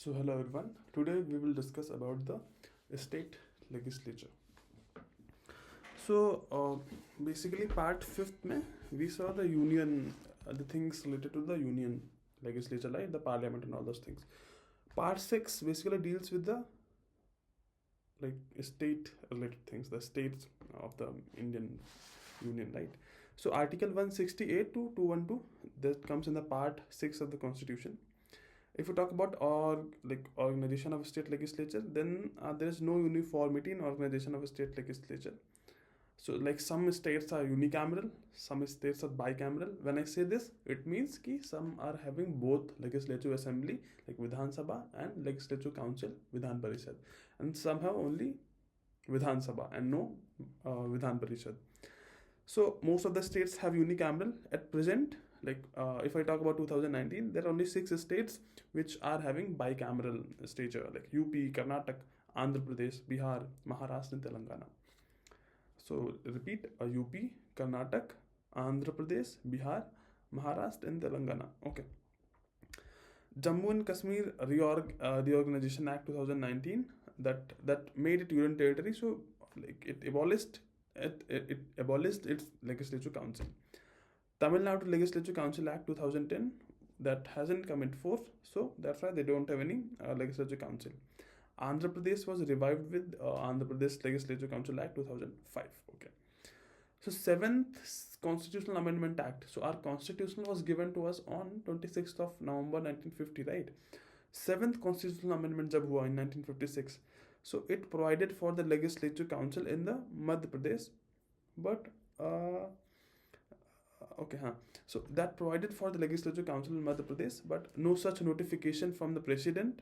So hello everyone. Today we will discuss about the state legislature. Basically part fifth में we saw the union, the things related to the union legislature, like the parliament and all those things. Part six basically deals with the like state related things, the states of the Indian Union, right? So Article 168 to 212 that comes in the part 6 of the Constitution. If we talk about organization of a state legislature, then there is no uniformity in organization of a state legislature. So like some states are unicameral, some states are bicameral. When I say this, it means ki some are having both legislative assembly like Vidhan Sabha and legislative council Vidhan Parishad, and some have only Vidhan Sabha and no Vidhan Parishad. So most of the states have unicameral at present. If I talk about 2019, there are only 6 states which are having bicameral stature, like UP, Karnataka, Andhra Pradesh, Bihar, Maharashtra, and Telangana. So repeat: UP, Karnataka, Andhra Pradesh, Bihar, Maharashtra, and Telangana. Okay. Jammu and Kashmir Reorganization Act 2019 that made it union territory. So it abolished its legislative council. Tamil Nadu Legislature Council Act 2010 that hasn't come into force, so that's why they don't have any legislature council. Andhra Pradesh was revived with Andhra Pradesh Legislature Council Act 2005. Okay. So 7th Constitutional Amendment Act. So our constitution was given to us on 26th of November 1950, right? 7th Constitutional Amendment jab hua in 1956. So it provided for the Legislature Council in the Madhya Pradesh, but so that provided for the Legislature Council in Madhya Pradesh, but no such notification from the President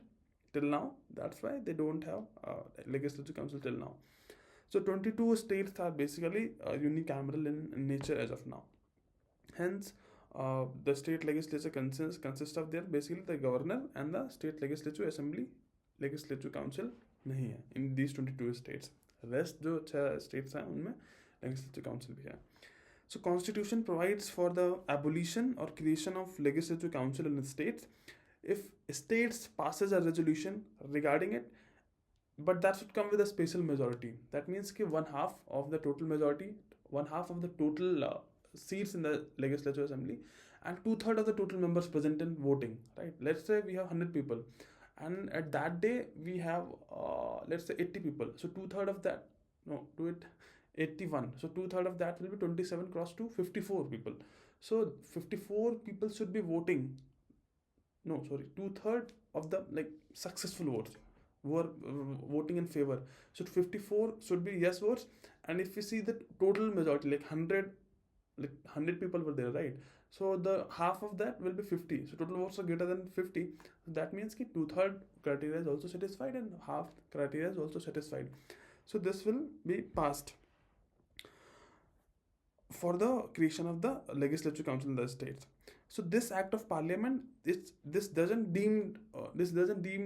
till now. That's why they don't have Legislature Council till now. So 22 states are basically unicameral in nature as of now. Hence, the state legislature consists of basically the governor and the state legislature assembly, legislature council नहीं है in these 22 states. Rest जो 6 states हैं उनमें legislature council भी है. So Constitution provides for the abolition or creation of legislative council in the states if states passes a resolution regarding it, but that should come with a special majority. That means कि one half of the total majority, one half of the total seats in the legislative assembly, and 2/3 of the total members present in voting. Right? Let's say we have 100 people, and at that day we have let's say 80 people. So 2/3 of that, no, do it 81. So 2/3 of that will be 27 cross to 54 people. So 54 people should be voting. No, sorry, 2/3 of the successful votes were voting in favor. So 54 should be yes votes. And if we see the total majority, 100 people were there, right? So the half of that will be 50. So total votes are greater than 50. That means that 2/3 criteria is also satisfied and half criteria is also satisfied. So this will be passed for the creation of the legislature council in the states. So this act of parliament, this doesn't deem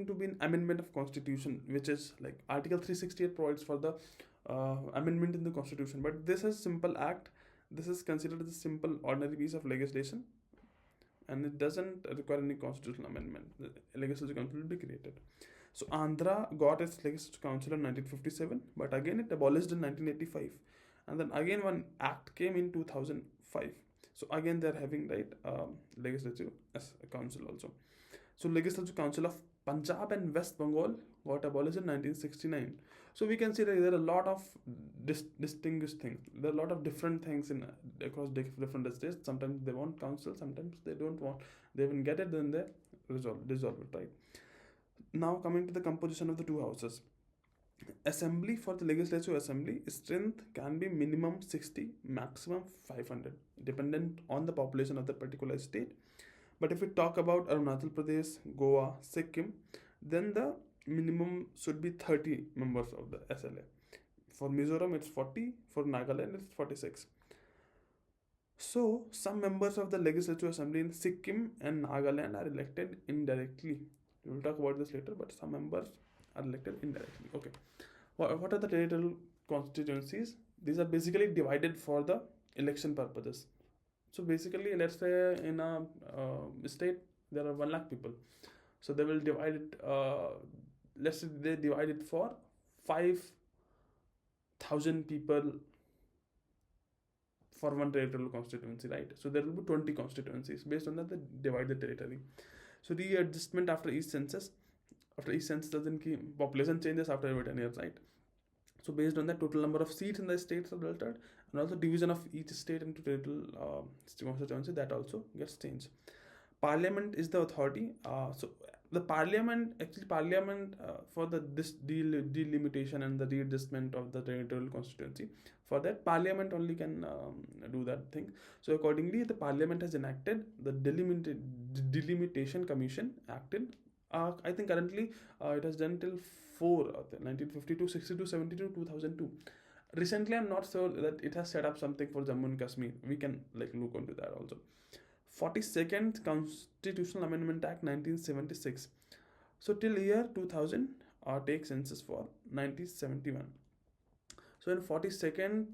to be an amendment of constitution, which is like Article 368 provides for the amendment in the constitution. But this is simple act. This is considered as a simple ordinary piece of legislation, and it doesn't require any constitutional amendment. The legislature council will be created. So Andhra got its legislature council in 1957, but again it abolished in 1985. And then again one act came in 2005. So again they're having legislative council also. So legislative council of Punjab and West Bengal got abolished in 1969. So we can see that there are a lot of distinguished things. There are a lot of different things across different states. Sometimes they want council, sometimes they don't want. They even get it, then they dissolve it, right? Now coming to the composition of the two houses. Assembly, for the legislative assembly, strength can be minimum 60, maximum 500, dependent on the population of the particular state. But if we talk about Arunachal Pradesh, Goa, Sikkim, then the minimum should be 30 members of the SLA. For Mizoram it's 40, for Nagaland it's 46. So some members of the legislative assembly in Sikkim and Nagaland are elected indirectly. We will talk about this later, but some members are elected indirectly. Okay. What are the territorial constituencies? These are basically divided for the election purposes. So basically, let's say in a state there are 1 lakh people. So they will divide it, let's say they divide it for 5,000 people for one territorial constituency, right? So there will be 20 constituencies. Based on that, they divide the territory. So readjustment after each census. After each census, then population changes after every 10 years, right? So based on that, total number of seats in the states are altered, and also division of each state into territorial constituency, that also gets changed. Parliament is the authority. So the parliament for this delimitation and the readjustment of the territorial constituency, for that parliament only can do that thing. So accordingly, the parliament has enacted the delimitation commission acted. I think currently it has done till 1952, 62, 72, 2002. Recently, I'm not sure that it has set up something for Jammu and Kashmir. We can like look into that also. 42nd Constitutional Amendment Act 1976. So till year 2000, take census for 1971. So in 42nd,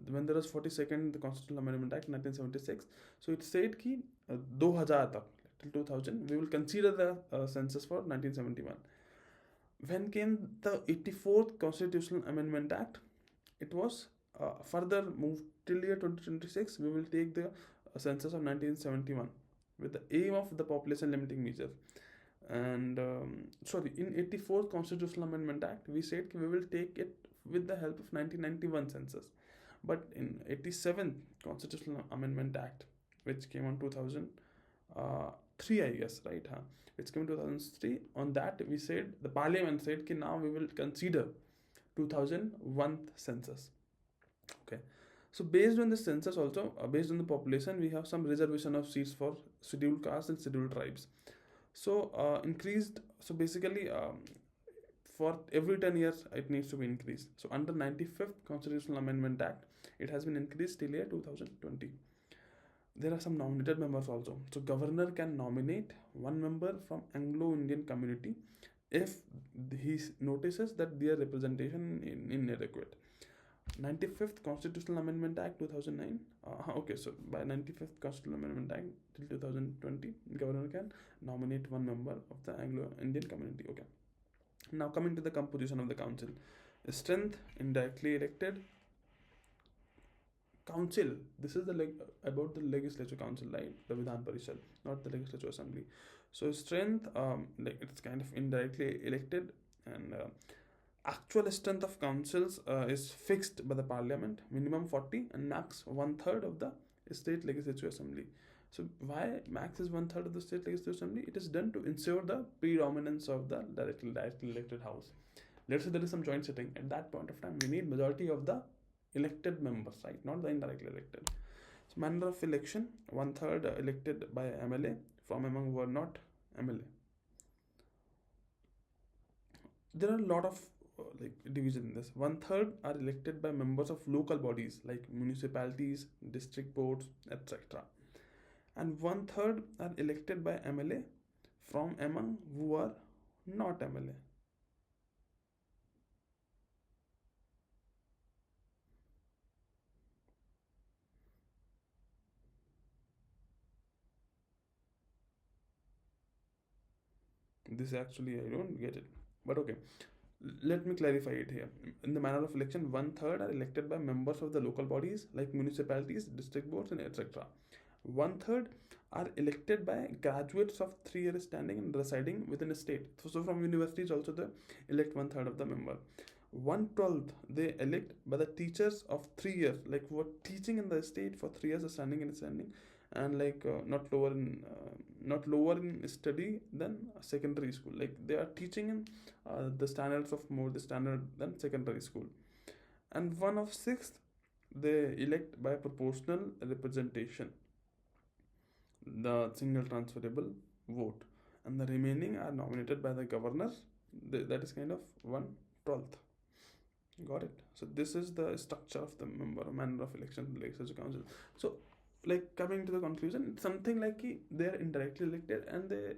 when there was 42nd the Constitutional Amendment Act 1976, so it said ki 2000 tak, till 2000 we will consider the census for 1971. When came the 84th Constitutional Amendment Act, it was further moved till year 2026. We will take the census of 1971 with the aim of the population limiting measure. And in 84th Constitutional Amendment Act, we said we will take it with the help of 1991 census. But in 87th Constitutional Amendment Act, which came on 2003, I guess, right? Which came in 2003. On that, we said, the Parliament said, कि now we will consider 2001 census. Okay. So based on the census also, based on the population, we have some reservation of seats for scheduled castes and scheduled tribes. So increased. So basically, for every 10 years, it needs to be increased. So under 95th Constitutional Amendment Act, it has been increased till year 2020. There are some nominated members also. So governor can nominate one member from Anglo-Indian community if he notices that their representation is inadequate. 95th Constitutional Amendment Act 2009. Okay, so by 95th Constitutional Amendment Act till 2020, governor can nominate one member of the Anglo-Indian community. Okay. Now coming to the composition of the council. Strength, indirectly elected. Council, this is about the legislature council, right? The Vidhan Parishad, not the legislature assembly. So strength, it's kind of indirectly elected, and actual strength of councils is fixed by the parliament, minimum 40 and max 1/3 of the state legislature assembly. So why max is 1/3 of the state legislature assembly? It is done to ensure the predominance of the directly elected house. Let's say there is some joint sitting. At that point of time, we need majority of the elected members, right? Not the indirectly elected. So manner of election, 1/3 elected by MLA from among who are not MLA. There are a lot of division in this. 1/3 are elected by members of local bodies like municipalities, district boards, etc. And 1/3 are elected by MLA from among who are not MLA. This actually I don't get it, but okay, let me clarify it here. In the manner of election, 1/3 are elected by members of the local bodies like municipalities, district boards, and etc. 1/3 are elected by graduates of 3-year standing and residing within a state. So from universities also they elect 1/3 of the member. 1/12 they elect by the teachers of 3 years, like who are teaching in the state for 3 years, standing and standing, and not lower in study than secondary school. Like they are teaching in the standards of more the standard than secondary school. And 1/6 they elect by proportional representation, the single transferable vote, and the remaining are nominated by the governor. That is kind of 1/12. Got it? So this is the structure of the manner of election in the legislature council. So coming to the conclusion, it's something like they are indirectly elected and they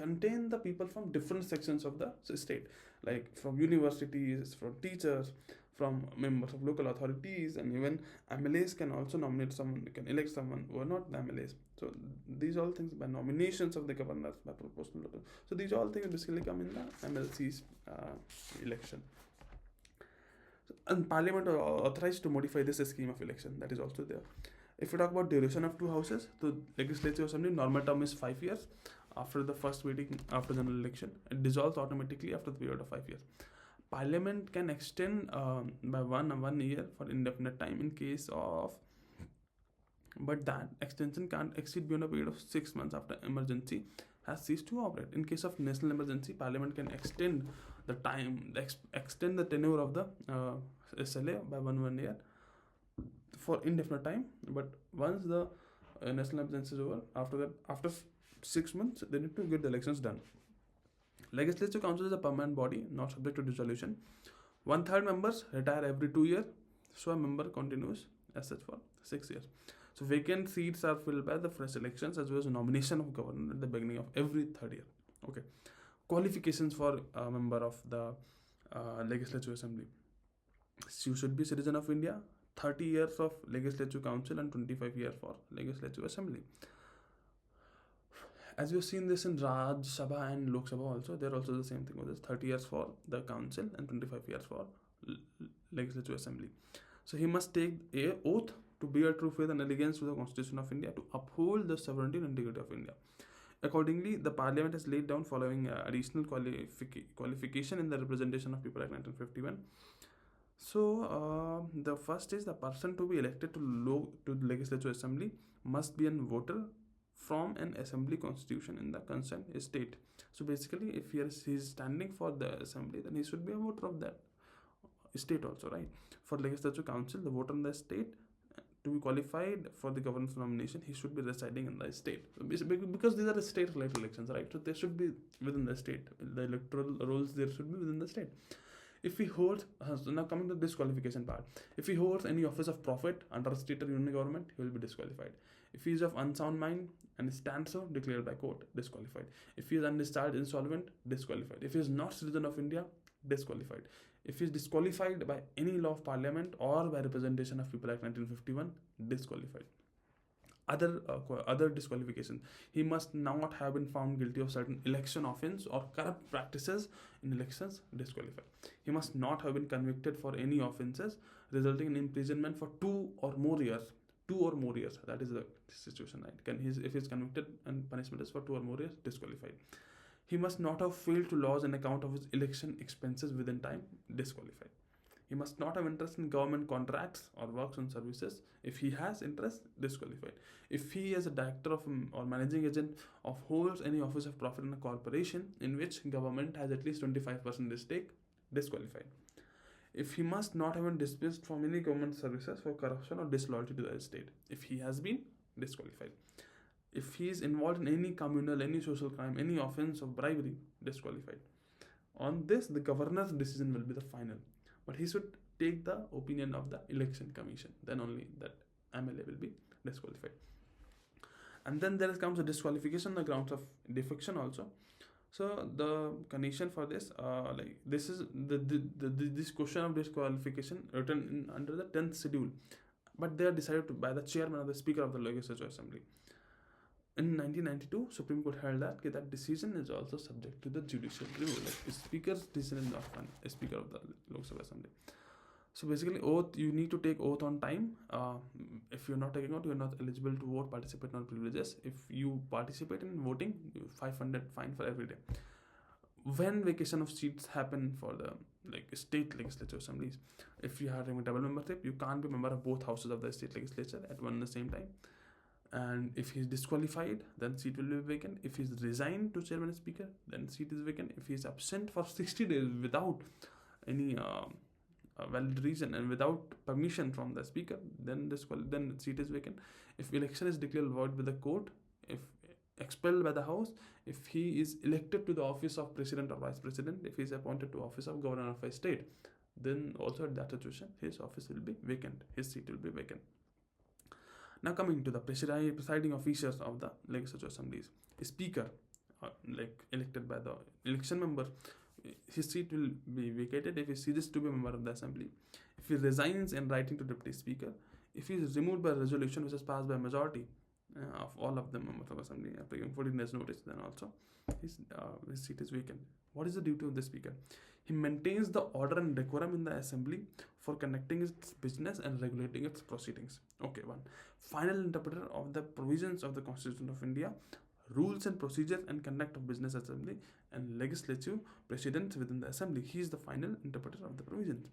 contain the people from different sections of the state, like from universities, from teachers, from members of local authorities, and even MLAs can also nominate someone, can elect someone who are not the MLAs. So these all things by nominations of the governors by proportional vote. So these all things basically come in the MLC's election. And Parliament are authorized to modify this scheme of election. That is also there. If we talk about duration of two houses, the Legislative Assembly normal term is 5 years. After the first meeting after general election, it dissolves automatically after the period of 5 years. Parliament can extend by one year for indefinite time in case of, but that extension can't exceed beyond a period of 6 months after emergency has ceased to operate. In case of national emergency, Parliament can extend the time, extend the tenure of the SLA by one year for indefinite time. But once the national emergency is over, after 6 months, they need to get the elections done. Legislature Council is a permanent body, not subject to dissolution. 1/3 members retire every 2 years, so a member continues as such for 6 years. So vacant seats are filled by the fresh elections as well as nomination of governor at the beginning of every 3rd year. Okay. Qualifications for a member of the Legislative Assembly. You should be citizen of India, 30 years of Legislative Council and 25 years for Legislative Assembly. As we've seen this in Raj Sabha and Lok Sabha also, they're also the same thing with this, 30 years for the council and 25 years for Legislative Assembly. So he must take an oath to bear true faith and allegiance to the Constitution of India, to uphold the sovereignty and integrity of India. Accordingly, the Parliament has laid down following additional qualification in the Representation of People Act 1951. So the first is the person to be elected to the Legislative Assembly must be a voter from an assembly constitution in the concerned state. So basically, if he is standing for the assembly, then he should be a voter of that state also, right? For Legislative Council, the voter in the state, to be qualified for the governor's nomination, he should be residing in the state. Because these are the state-related elections, right? So they should be within the state. The electoral rolls there should be within the state. If he holds, so now coming to the disqualification part, if he holds any office of profit under a state or union government, he will be disqualified. If he is of unsound mind and stands so declared by court, disqualified. If he is undischarged, insolvent, disqualified. If he is not citizen of India, disqualified. If he is disqualified by any law of Parliament or by Representation of People Act 1951, disqualified. Other disqualifications. He must not have been found guilty of certain election offence or corrupt practices in elections, disqualified. He must not have been convicted for any offences resulting in imprisonment for 2 or more years. 2 or more years, that is the situation, right? If he is convicted and punishment is for 2 or more years, disqualified. He must not have failed to lodge an account of his election expenses within time, disqualified. He must not have interest in government contracts or works on services. If he has interest, disqualified. If he is a director of or managing agent of holds any office of profit in a corporation in which government has at least 25% stake, disqualified. If he must not have been dismissed from any government services for corruption or disloyalty to the state. If he has been, disqualified. If he is involved in any communal, any social crime, any offence of bribery, disqualified. On this, the governor's decision will be the final. But he should take the opinion of the election commission. Then only that MLA will be disqualified. And then there comes a disqualification on the grounds of defection also. So the condition for this, this is this question of disqualification written under the 10th schedule, but they are decided by the chairman or the speaker of the Legislative Assembly. In 1992, Supreme Court held that decision is also subject to the judicial review. Like speaker's decision is not one, a speaker of the Lok Sabha Assembly. So basically, oath, you need to take oath on time. If you're not taking oath, you're not eligible to vote, participate, non privileges. If you participate in voting, 500 fine for every day. When vacation of seats happen for the state legislative assemblies, if you have a double membership, you can't be a member of both houses of the state legislature at one and the same time. And if he's disqualified, then seat will be vacant. If he's resigned to chairman and speaker, then seat is vacant. If he's absent for 60 days without any valid reason and without permission from the speaker, then seat is vacant. If election is declared void by the court, if expelled by the house, if he is elected to the office of president or vice president, if he is appointed to office of governor of a state, then also at that situation his office will be vacant, his seat will be vacant. Now coming to the presiding officers of the legislative assemblies, speaker like elected by the election member, his seat will be vacated if he ceases to be a member of the assembly, if he resigns in writing to deputy speaker, if he is removed by resolution which is passed by majority of all of the members of assembly after giving 14 days notice, then also his seat is vacant. What is the duty of the speaker? He maintains the order and decorum in the assembly for conducting its business and regulating its proceedings. Okay, one. Final interpreter of the provisions of the Constitution of India, rules and procedures and conduct of business assembly and legislative precedents within the assembly. He is the final interpreter of the provisions.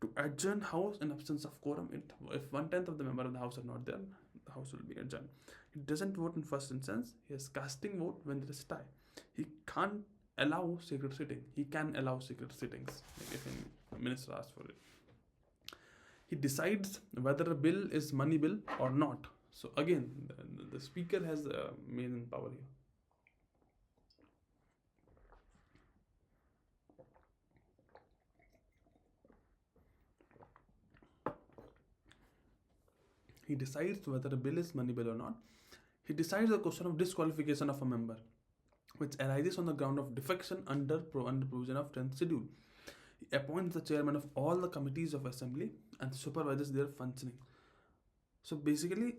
To adjourn house in absence of quorum, if 1/10 of the member of the house are not there, the house will be adjourned. He doesn't vote in first instance. He has casting vote when there is tie. He can't allow secret sitting. He can allow secret sittings, like if any minister asks for it. He decides whether a bill is money bill or not. So again, the speaker has the main power here. He decides whether a bill is money bill or not. He decides the question of disqualification of a member, which arises on the ground of defection under provision of 10th schedule. He appoints the chairman of all the committees of assembly and supervises their functioning. So basically,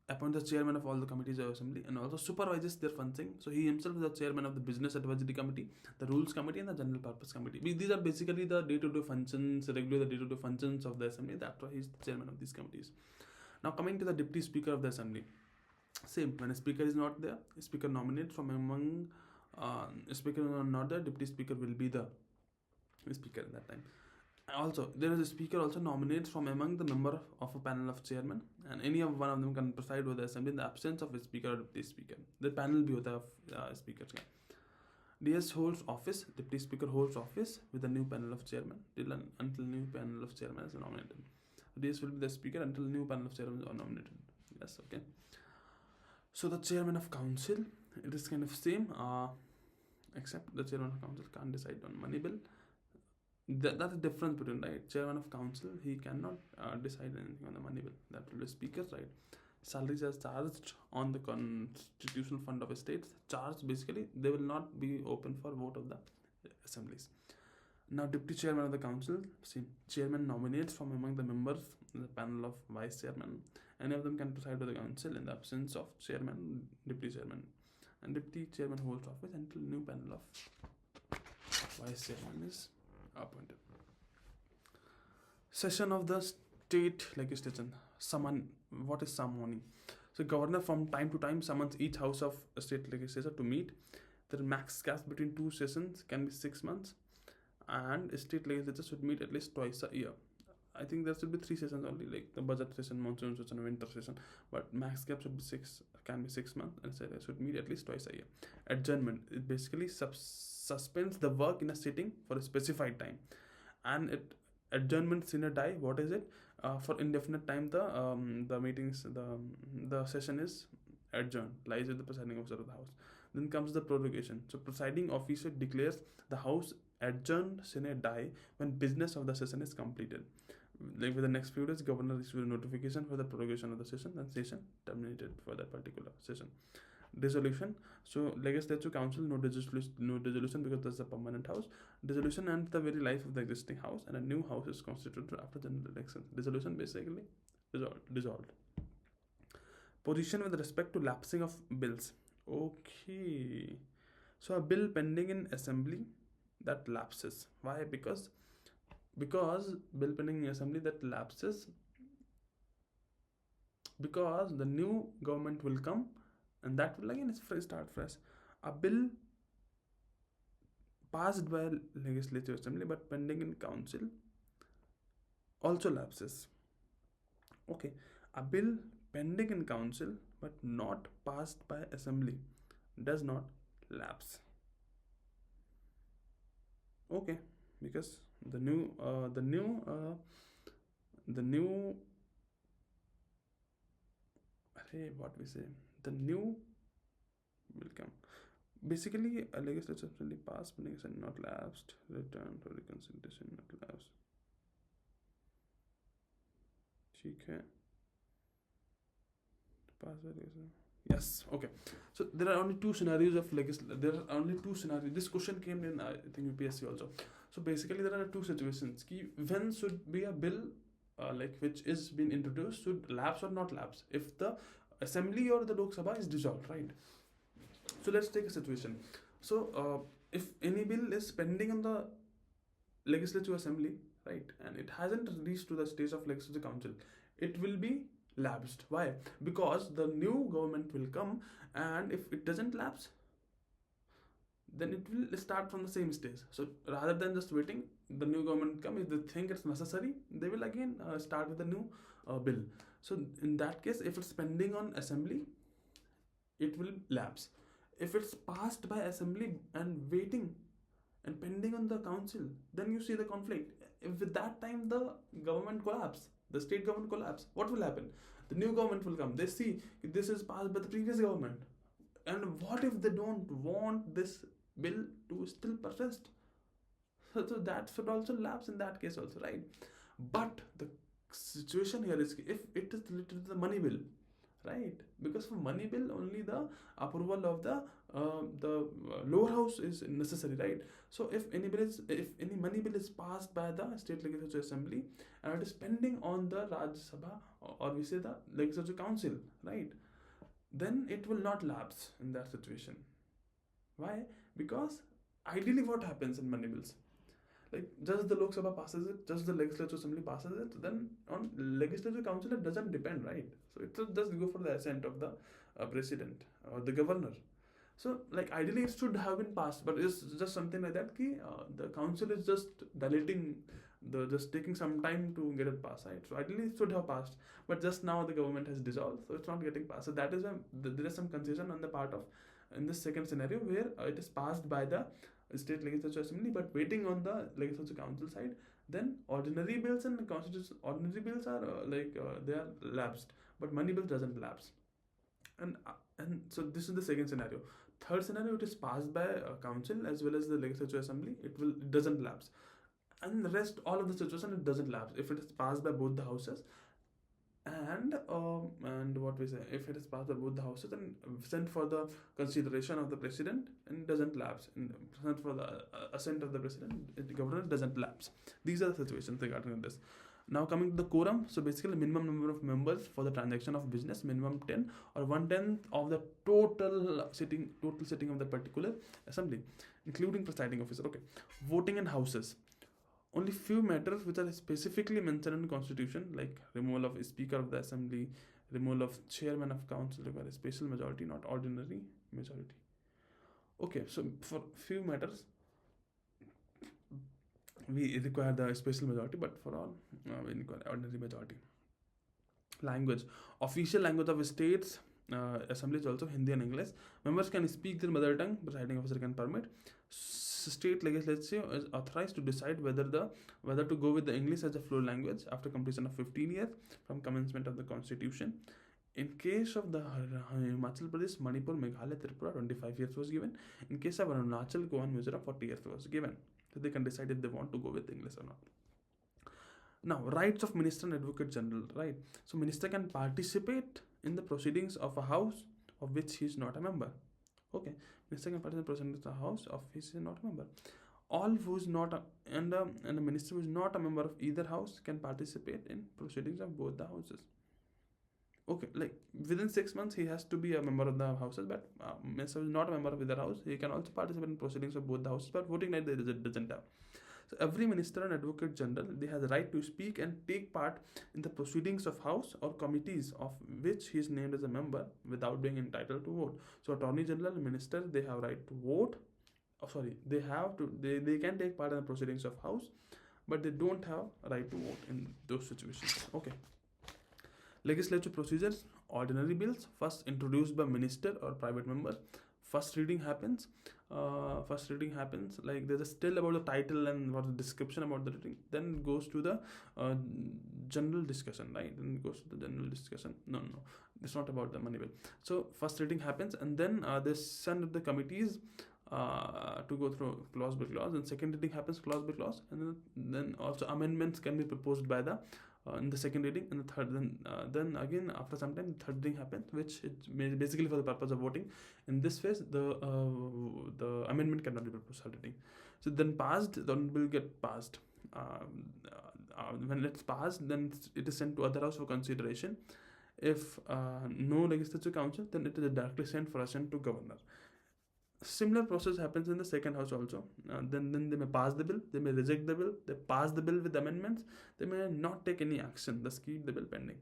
appoints the chairman of all the committees of assembly and also supervises their functioning. So he himself is the chairman of the business advisory committee, the rules committee, and the general purpose committee. These are basically the day-to-day functions, regular the day-to-day functions of the assembly. That's why he's the chairman of these committees. Now coming to the deputy speaker of the assembly. Same, when a speaker is not there, a speaker nominates from among a speaker not there, deputy speaker will be the speaker at that time. Also, there is a speaker also nominates from among the number of a panel of chairmen, and any of one of them can preside over the assembly in the absence of a speaker or deputy speaker. The panel भी होता है speakers का. DS holds office, deputy speaker holds office with a new panel of chairmen until new panel of chairmen is nominated. DS will be the speaker until new panel of chairmen are nominated. Yes, okay. So the chairman of council, it is kind of same, except the chairman of council can't decide on money bill. That's the difference between, right? Chairman of council, he cannot decide anything on the money bill. That will be speaker's right. Salaries are charged on the constitutional fund of a state. Charged basically, they will not be open for vote of the assemblies. Now, deputy chairman of the council, see, chairman nominates from among the members in the panel of vice chairman. Any of them can preside over the council in the absence of chairman, deputy chairman. And deputy chairman holds office until new panel of vice chairman is appointed. Session of the state legislature. Summon. What is summoning? So governor from time to time summons each house of a state legislature to meet. The max gap between two sessions can be 6 months, and a state legislature should meet at least twice a year. I think there should be 3 sessions only, like the budget session, monsoon session, winter session. But max gap should be 6 months, and it should meet at least twice a year. Adjournment, it basically suspends the work in a sitting for a specified time, and it adjournment sine die. What is it? For indefinite time, the meetings, the session is adjourned, lies with the presiding officer of the house. Then comes the prorogation. So presiding officer declares the house adjourned sine die when business of the session is completed. Like with the next few days, governor issues a notification for the prorogation of the session, and session terminated for that particular session. Dissolution. So legislature council, no dissolution because that's a permanent house. Dissolution ends the very life of the existing house, and a new house is constituted after general election. Dissolution basically dissolved. Position with respect to lapsing of bills. Okay, so a bill pending in assembly that lapses. Why? Because bill pending in assembly that lapses because the new government will come, and that will again start fresh. A bill passed by legislative assembly but pending in council also lapses. Okay, a bill pending in council but not passed by assembly does not lapse. Okay, because the new will come. Basically, a legislature really passed, pending assembly not lapsed, return for reconsideration not lapsed. ठीक है, pass by legislature. Yes. Okay. So there are only two scenarios of There are only two scenarios. This question came in, I think, UPSC also. So basically, there are two situations. When should be a bill which is being introduced should lapse or not lapse if the assembly or the Lok Sabha is dissolved, right? So let's take a situation. So if any bill is pending on the legislative assembly, right, and it hasn't reached to the stage of legislative council, it will be lapsed. Why? Because the new government will come, and if it doesn't lapse, then it will start from the same stage. So rather than just waiting, the new government come, if they think it's necessary, they will again start with the new bill. So in that case, if it's pending on assembly, it will lapse. If it's passed by assembly and waiting and pending on the council, then you see the conflict. If at that time the government collapse, the state government collapse, what will happen? The new government will come. They see this is passed by the previous government, and what if they don't want this bill to still persist? So that should also lapse in that case also, right? But the situation here is if it is related to the money bill, right? Because for money bill only the approval of the lower house is necessary, right? So if any money bill is passed by the state legislature assembly and it is pending on the Rajya Sabha, or we say the legislature council, right, then it will not lapse in that situation. Why? Because ideally what happens in money bills, like just the Lok Sabha passes it, just the legislature assembly passes it, then on legislative council it doesn't depend, right? So it will just go for the assent of the president or the governor. So like ideally it should have been passed, but it's just something like that ki the council is just dilating, just taking some time to get it passed, right? So ideally it should have passed, but just now the government has dissolved, so it's not getting passed. So that is there is some concession on the part of in this second scenario where it is passed by the state legislature assembly but waiting on the legislature council side. Then ordinary bills and constitution ordinary bills are they are lapsed, but money bill doesn't lapse. And so this is the second scenario. Third scenario, it is passed by council as well as the legislature assembly, it doesn't lapse. And the rest all of the situation, it doesn't lapse if it is passed by both the houses. And what we say, if it is passed by both the houses and sent for the consideration of the president, and doesn't lapse, and sent for the assent of the president, the governor, doesn't lapse. These are the situations regarding this. Now coming to the quorum, so basically minimum number of members for the transaction of business, minimum 10 or 1/10 of the total sitting of the particular assembly, including presiding officer. Okay, voting in houses. Only few matters which are specifically mentioned in the constitution, like removal of speaker of the assembly, removal of chairman of council, require a special majority, not ordinary majority. Okay, so for few matters we require the special majority, but for all we require ordinary majority. Language. Official language of states assembly is also Hindi and English. Members can speak their mother tongue, presiding officer can permit. State legislature is authorized to decide whether to go with the English as a floor language after completion of 15 years from commencement of the constitution. In case of the Himachal Pradesh, Manipur, Meghalaya, Tripura, 25 years was given. In case of Arunachal, Goa and Mizoram, 40 years was given. So they can decide if they want to go with English or not. Now, rights of Minister and Advocate General, right? So Minister can participate in the proceedings of a house of which he is not a member. Okay, Minister can participate in proceedings of a house of which he is not a member. All who is not and a minister who is not a member of either house can participate in proceedings of both the houses. Okay, like within 6 months he has to be a member of the houses, but minister is not a member of either house, he can also participate in proceedings of both the houses, but voting right there doesn't have. So every minister and advocate general, they have the right to speak and take part in the proceedings of house or committees of which he is named as a member without being entitled to vote. So attorney general and minister, they have right to vote. They can take part in the proceedings of house, but they don't have a right to vote in those situations. Okay. Legislature procedures. Ordinary bills first introduced by minister or private member. First reading happens. Like there's a still about the title and what the description about the reading. Then it goes to the general discussion, right? Then it goes to the general discussion. No, it's not about the money bill. So first reading happens, and then they send the committees to go through clause by clause, and second reading happens clause by clause, and then also amendments can be proposed by the in the second reading, and the third, then again after some time the third reading happens, which it basically for the purpose of voting. In this phase, the amendment cannot be proposed third reading. So then passed, then will get passed. When it's passed, then it is sent to other house for consideration. If no legislature council, then it is directly sent for assent to governor. Similar process happens in the second house also. Then they may pass the bill, they may reject the bill, they pass the bill with amendments, they may not take any action, thus keep the bill pending.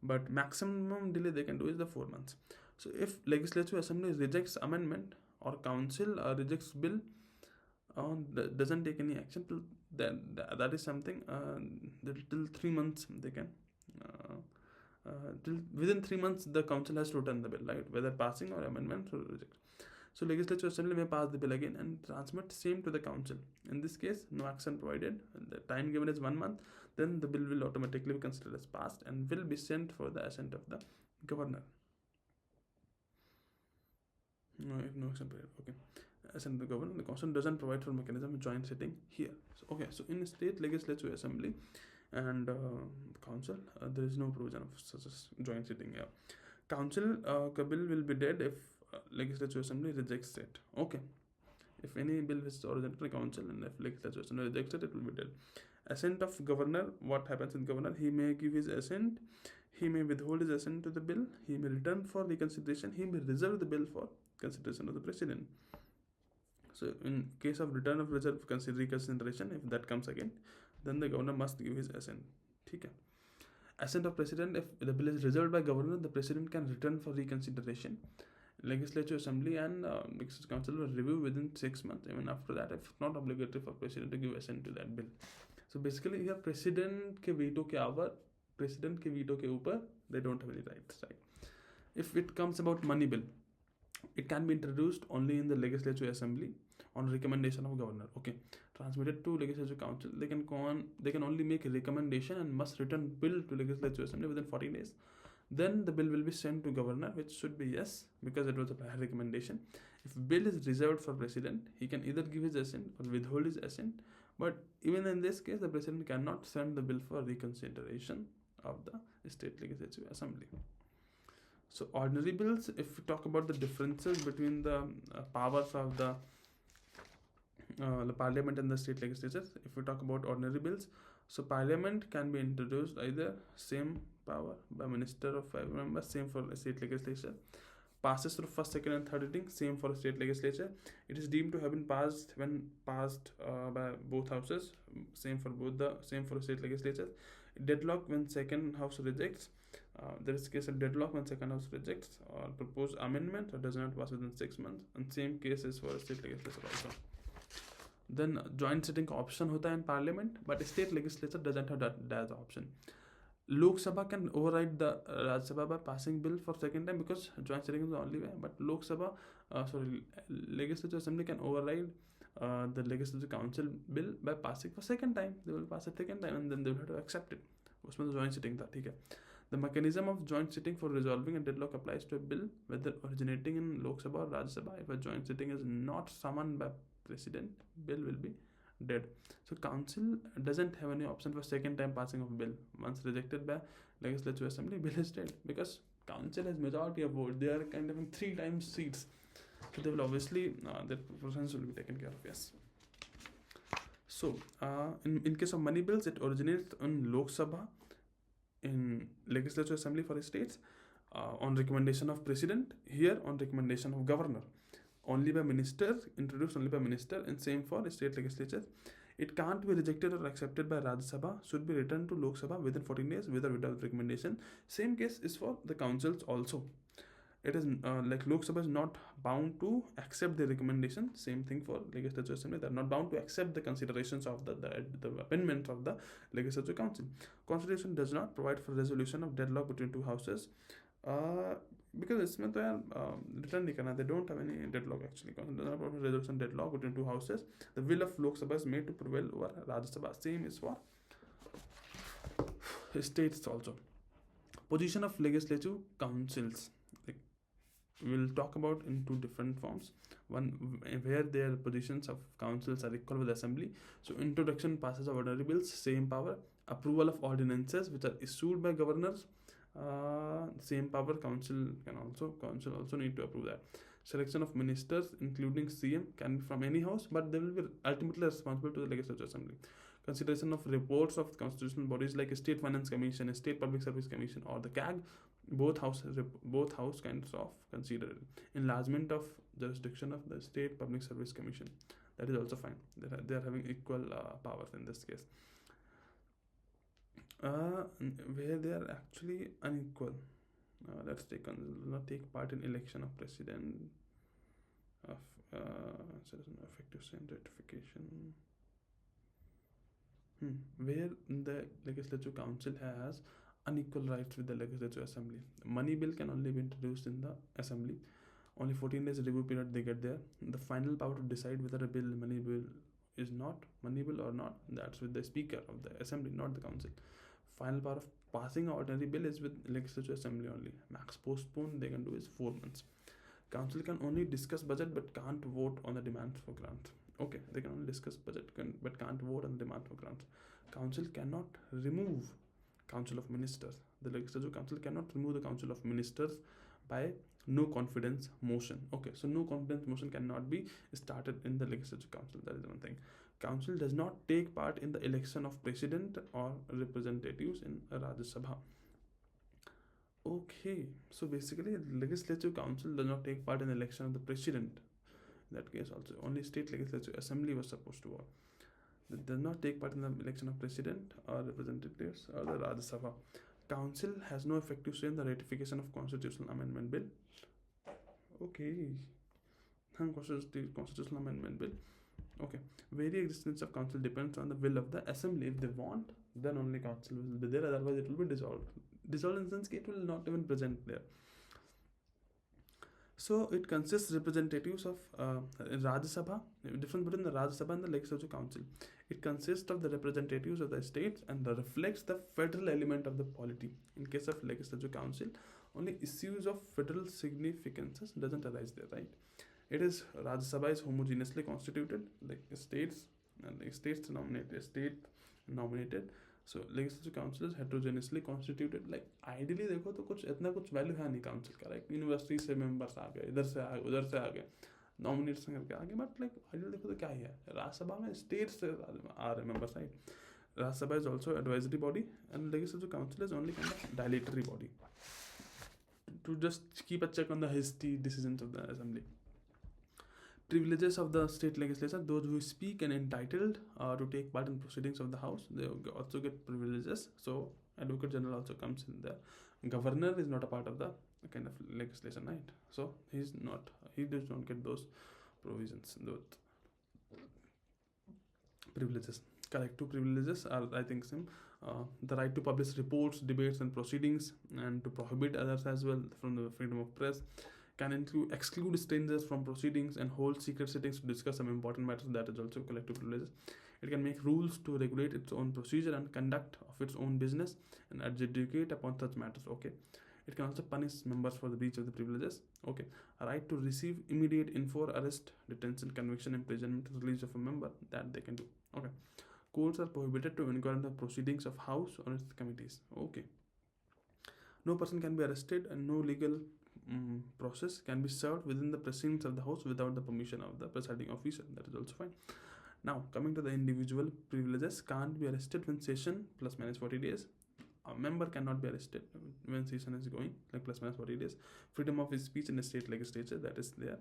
But maximum delay they can do is the 4 months. So if legislature assembly rejects amendment or council rejects bill, doesn't take any action till then, that is something till 3 months they can. Within 3 months the council has to return the bill, right, whether passing or amendment or reject. So legislature assembly may pass the bill again and transmit same to the council. In this case, no action provided, the time given is 1 month, then the bill will automatically be considered as passed and will be sent for the assent of the governor. No action period. Okay. Assent of the governor. The constitution doesn't provide for mechanism of joint sitting here. So in state legislature assembly and council, there is no provision of such as joint sitting here. Council bill will be dead if legislature assembly rejects it. Okay. If any bill is originated in council and if legislature assembly rejects it, it will be dead. Assent of governor. What happens in governor? He may give his assent. He may withhold his assent to the bill. He may return for reconsideration. He may reserve the bill for consideration of the president. So in case of return of reserve reconsideration, if that comes again, then the governor must give his assent. Okay. Assent of president. If the bill is reserved by governor, the president can return for reconsideration. Legislature assembly and legislature council will review within 6 months. Even after that, if not obligatory for president to give assent to that bill. So basically here president के veto के over, president के veto के ऊपर, they don't have any rights, right? If it comes about money bill, it can be introduced only in the legislature assembly on recommendation of governor. Okay, transmitted to legislature council, they can only make a recommendation and must return bill to legislature assembly within 14 days. Then the bill will be sent to governor, which should be yes, because it was a prior recommendation. If bill is reserved for president, he can either give his assent or withhold his assent. But even in this case, the president cannot send the bill for reconsideration of the state legislative assembly. So ordinary bills, if we talk about the differences between the powers of the parliament and the state legislatures, if we talk about ordinary bills, so parliament can be introduced either same power by minister of 5 members, same for state legislature. Passes through first, second and third reading, same for state legislature. It is deemed to have been passed when passed by both houses, same for state legislature. Deadlock when second house rejects. There is case of deadlock when second house rejects or proposed amendment or does not pass within 6 months, and same case is for state legislature also. Then joint sitting option hota in parliament, but state legislature doesn't have that option. Lok Sabha can override the Rajya Sabha by passing bill for second time because joint sitting is the only way. But legislature assembly can override the legislature council bill by passing for second time. They will pass it second time and then they will have to accept it. उसमें तो joint sitting था, ठीक है. The mechanism of joint sitting for resolving a deadlock applies to a bill whether originating in Lok Sabha or Rajya Sabha. If a joint sitting is not summoned by president, bill will be dead. So council doesn't have any option for second time passing of bill. Once rejected by legislature assembly, bill is dead because council has majority of vote. They are kind of in 3 times seats, so they will obviously their preference will be taken care of. Yes. So in case of money bills, it originates in Lok Sabha, in legislature assembly for states, on recommendation of president, here on recommendation of governor. Only by minister, introduced only by minister, and same for state legislature. It can't be rejected or accepted by Rajya Sabha, should be returned to Lok Sabha within 14 days with or without recommendation. Same case is for the councils also. It is like Lok Sabha is not bound to accept the recommendation. Same thing for legislature assembly. They are not bound to accept the considerations of the amendment of the legislature council. Constitution does not provide for resolution of deadlock between two houses. Because इसमें तो यार return नहीं करना, they don't have any deadlock actually. Resolution deadlock between two houses. The will of Lok Sabha is made to prevail over Rajya Sabha. Same is for states also. Position of legislative councils. We'll talk about in 2 different forms. One where their positions of councils are equal with assembly. So introduction, passes of ordinary bills, same power. Approval of ordinances which are issued by governors, same power council also need to approve that. Selection of ministers including CM can be from any house, but they will be ultimately responsible to the Legislature Assembly. Consideration of reports of constitutional bodies like State Finance Commission, State Public Service Commission, or the CAG, both house kinds of considered. Enlargement of jurisdiction of the State Public Service Commission, that is also fine. They are having equal powers in this case. Where they are actually unequal. Let's not take part in election of president of citizen effective same ratification. Where the Legislative Council has unequal rights with the Legislative Assembly. Money bill can only be introduced in the Assembly. Only 14 days review period they get there. The final power to decide whether a money bill is not money bill or not, that's with the Speaker of the Assembly, not the Council. Final power of passing an ordinary bill is with Legislative Assembly only. Max postpone they can do is 4 months. Council can only discuss budget but can't vote on the demands for grants. Okay, they can only discuss budget but can't vote on the demand for grants. Council cannot remove Council of Ministers. The Legislative Council cannot remove the Council of Ministers by no confidence motion. Okay, so no confidence motion cannot be started in the Legislative Council. That is one thing. Council does not take part in the election of president or representatives in Rajya Sabha. Okay, so basically Legislative Council does not take part in the election of the president. In that case also only State Legislative Assembly was supposed to vote. It does not take part in the election of president or representatives or the Rajya Sabha. Council has no effective say in the ratification of constitutional amendment bill. Okay, constitutional amendment bill. Okay, very existence of council depends on the will of the assembly. If they want, then only council will be there, otherwise it will be dissolved. Dissolved in the sense it will not even present there. So it consists representatives of Rajya Sabha. Difference between the Rajya Sabha and the Legislative Council. It consists of the representatives of the states and reflects the federal element of the polity. In case of Legislative Council, only issues of federal significances doesn't arise there, right? It is Rajya Sabha is homogeneously constituted, like states nominated. So Legislative Council is heterogeneously constituted. Like ideally देखो तो कुछ इतना कुछ value है नहीं council का, like university से members आ गए, इधर से आ गए, उधर से आ गए, नॉमिनेशन करके आ गए, बट लाइक आइडियल देखो तो क्या ही है, राज्यसभा में स्टेट से आ रहे members, right. Rajya Sabha is also advisory body and Legislative Council is only kind of dilatory body to just keep a check on the hasty decisions of the assembly. Privileges of the state legislature: those who speak and entitled to take part in proceedings of the house, they also get privileges. So advocate general also comes in there. Governor is not a part of the kind of legislation, right? So he does not get those provisions, those privileges. Correct. Two privileges are, I think, same. The right to publish reports, debates and proceedings, and to prohibit others as well from the freedom of press. Can exclude strangers from proceedings and hold secret sittings to discuss some important matters. That is also collective privileges. It can make rules to regulate its own procedure and conduct of its own business and adjudicate upon such matters. Okay. It can also punish members for the breach of the privileges. Okay. A right to receive immediate info, arrest, detention, conviction, imprisonment, release of a member, that they can do. Okay. Courts are prohibited to inquire into the proceedings of House or its committees. Okay. No person can be arrested and no legal process can be served within the precincts of the house without the permission of the presiding officer. That is also fine. Now coming to the individual privileges: can't be arrested when session plus minus 40 days. A member cannot be arrested when session is going, like plus minus 40 days. Freedom of speech in the state legislature, that is there.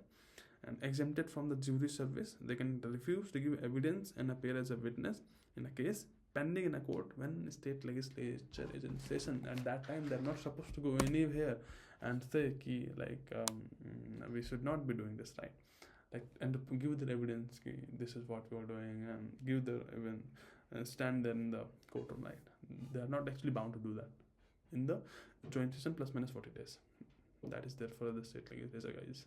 And exempted from the jury service. They can refuse to give evidence and appear as a witness in a case pending in a court when state legislature is in session. At that time they are not supposed to go anywhere and say ki, like we should not be doing this, right? Like, and to give the evidence ki, this is what we are doing, and give the even stand there in the court of night. They are not actually bound to do that in the joint session plus minus 40 days. That is there for the state legislature, guys.